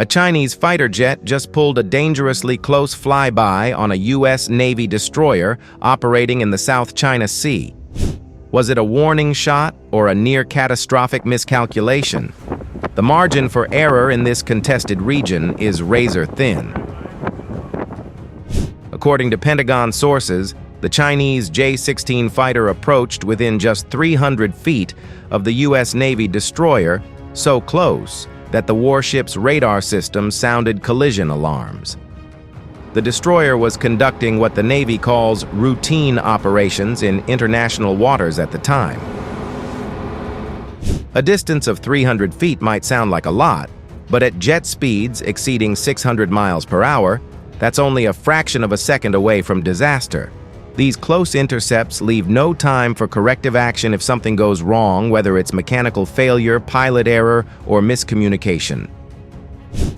A Chinese fighter jet just pulled a dangerously close flyby on a U.S. Navy destroyer operating in the South China Sea. Was it a warning shot or a near-catastrophic miscalculation? The margin for error in this contested region is razor thin. According to Pentagon sources, the Chinese J-16 fighter approached within just 300 feet of the U.S. Navy destroyer, so close that the warship's radar system sounded collision alarms. The destroyer was conducting what the Navy calls routine operations in international waters at the time. A distance of 300 feet might sound like a lot, but at jet speeds exceeding 600 miles per hour, that's only a fraction of a second away from disaster. These close intercepts leave no time for corrective action if something goes wrong, whether it's mechanical failure, pilot error, or miscommunication.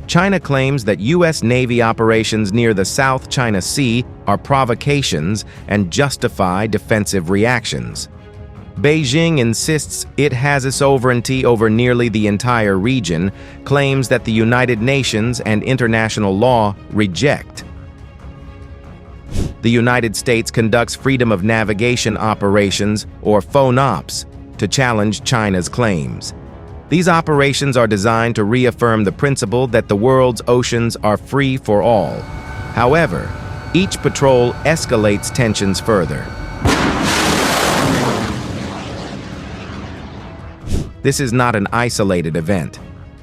China claims that U.S. Navy operations near the South China Sea are provocations and justify defensive reactions. Beijing insists it has a sovereignty over nearly the entire region, claims that the United Nations and international law reject. The United States conducts freedom of navigation operations, or FONOPs, to challenge China's claims. These operations are designed to reaffirm the principle that the world's oceans are free for all. However, each patrol escalates tensions further. This is not an isolated event.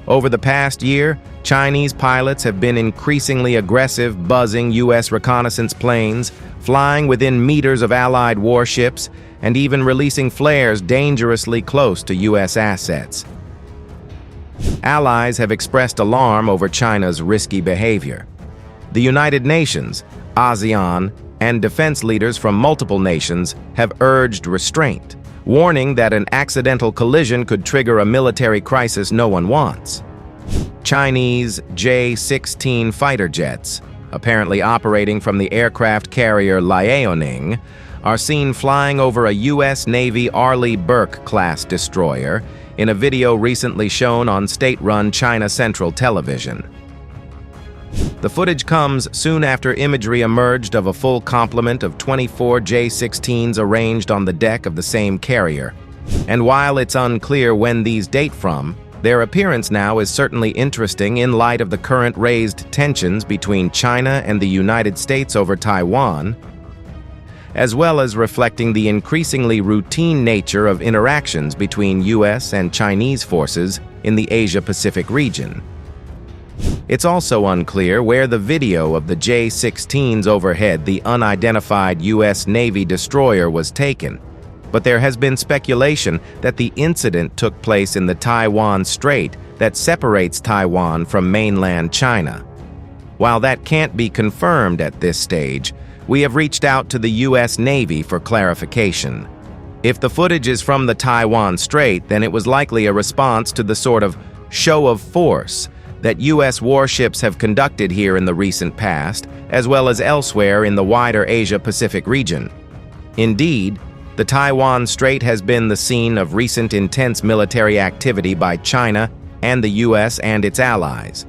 Over the past year, Chinese pilots have been increasingly aggressive, buzzing U.S. reconnaissance planes, flying within meters of Allied warships, and even releasing flares dangerously close to U.S. assets. Allies have expressed alarm over China's risky behavior. The United Nations, ASEAN, and defense leaders from multiple nations have urged restraint, warning that an accidental collision could trigger a military crisis no one wants. Chinese J-16 fighter jets, apparently operating from the aircraft carrier Liaoning, are seen flying over a U.S. Navy Arleigh Burke-class destroyer in a video recently shown on state-run China Central Television. The footage comes soon after imagery emerged of a full complement of 24 J-16s arranged on the deck of the same carrier. And while it's unclear when these date from, their appearance now is certainly interesting in light of the current raised tensions between China and the United States over Taiwan, as well as reflecting the increasingly routine nature of interactions between U.S. and Chinese forces in the Asia-Pacific region. It's also unclear where the video of the J-16s overhead the unidentified U.S. Navy destroyer was taken, but there has been speculation that the incident took place in the Taiwan Strait that separates Taiwan from mainland China. While that can't be confirmed at this stage, we have reached out to the U.S. Navy for clarification. If the footage is from the Taiwan Strait, then it was likely a response to the sort of show of force that U.S. warships have conducted here in the recent past, as well as elsewhere in the wider Asia-Pacific region. Indeed, the Taiwan Strait has been the scene of recent intense military activity by China and the U.S. and its allies.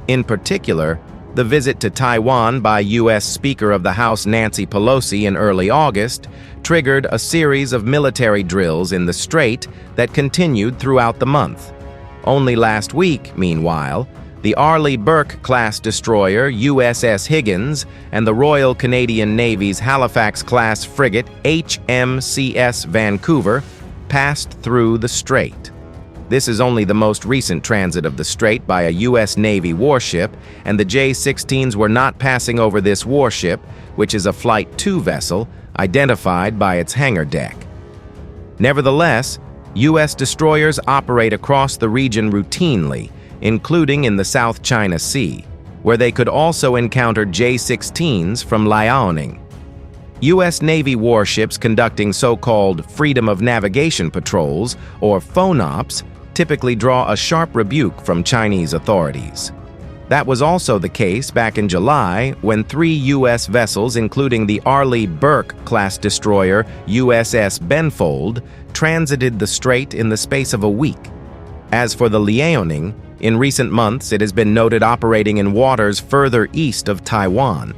In particular, the visit to Taiwan by U.S. Speaker of the House Nancy Pelosi in early August triggered a series of military drills in the strait that continued throughout the month. Only last week, meanwhile, the Arleigh Burke-class destroyer USS Higgins and the Royal Canadian Navy's Halifax-class frigate HMCS Vancouver passed through the strait. This is only the most recent transit of the strait by a U.S. Navy warship, and the J-16s were not passing over this warship, which is a Flight 2 vessel, identified by its hangar deck. Nevertheless, U.S. destroyers operate across the region routinely, including in the South China Sea, where they could also encounter J-16s from Liaoning. U.S. Navy warships conducting so-called freedom of navigation patrols, or FONOPs, typically draw a sharp rebuke from Chinese authorities. That was also the case back in July when 3 U.S. vessels, including the Arleigh Burke-class destroyer USS Benfold, transited the strait in the space of a week. As for the Liaoning, In recent months, it has been noted operating in waters further east of Taiwan.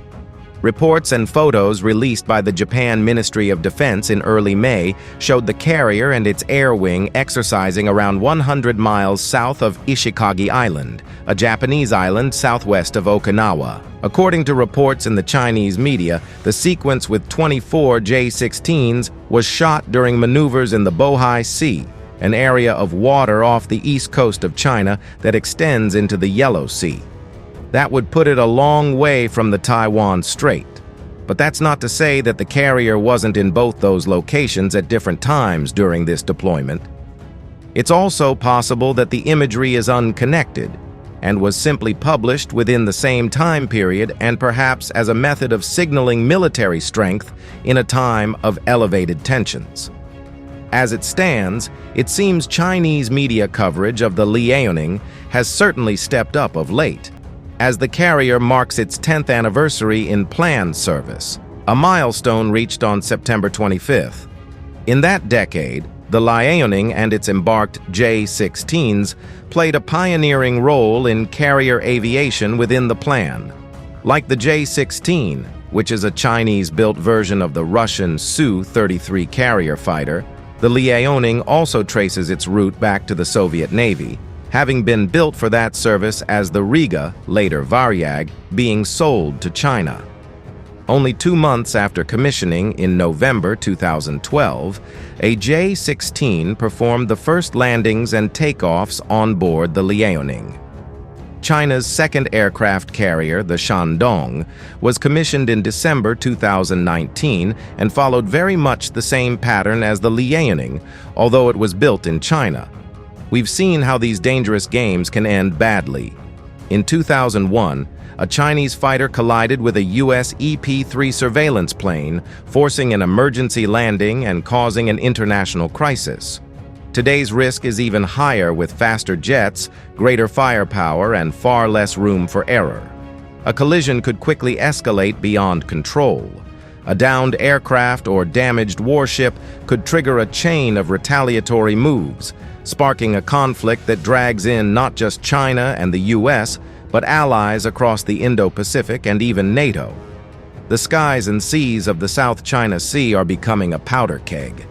Reports and photos released by the Japan Ministry of Defense in early May showed the carrier and its air wing exercising around 100 miles south of Ishikagi Island, a Japanese island southwest of Okinawa. According to reports in the Chinese media, the sequence with 24 J-16s was shot during maneuvers in the Bohai Sea, an area of water off the east coast of China that extends into the Yellow Sea. That would put it a long way from the Taiwan Strait. But that's not to say that the carrier wasn't in both those locations at different times during this deployment. It's also possible that the imagery is unconnected and was simply published within the same time period and perhaps as a method of signaling military strength in a time of elevated tensions. As it stands, it seems Chinese media coverage of the Liaoning has certainly stepped up of late, as the carrier marks its 10th anniversary in planned service, a milestone reached on September 25th. In that decade, the Liaoning and its embarked J-16s played a pioneering role in carrier aviation within the plan. Like the J-16, which is a Chinese-built version of the Russian Su-33 carrier fighter, the Liaoning also traces its route back to the Soviet Navy, having been built for that service as the Riga, later Varyag, being sold to China. Only 2 months after commissioning in November 2012, a J-16 performed the first landings and takeoffs on board the Liaoning. China's second aircraft carrier, the Shandong, was commissioned in December 2019 and followed very much the same pattern as the Liaoning, although it was built in China. We've seen how these dangerous games can end badly. In 2001, a Chinese fighter collided with a U.S. EP-3 surveillance plane, forcing an emergency landing and causing an international crisis. Today's risk is even higher with faster jets, greater firepower, and far less room for error. A collision could quickly escalate beyond control. A downed aircraft or damaged warship could trigger a chain of retaliatory moves, sparking a conflict that drags in not just China and the U.S., but allies across the Indo-Pacific and even NATO. The skies and seas of the South China Sea are becoming a powder keg.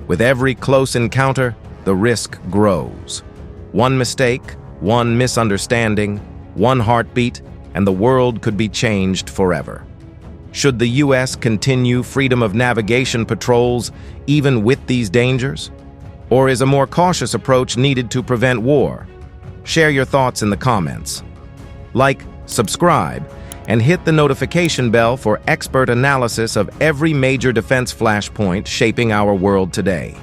With every close encounter, the risk grows. One mistake, one misunderstanding, one heartbeat, and the world could be changed forever. Should the U.S. continue freedom of navigation patrols even with these dangers? Or is a more cautious approach needed to prevent war? Share your thoughts in the comments. Like, subscribe, and hit the notification bell for expert analysis of every major defense flashpoint shaping our world today.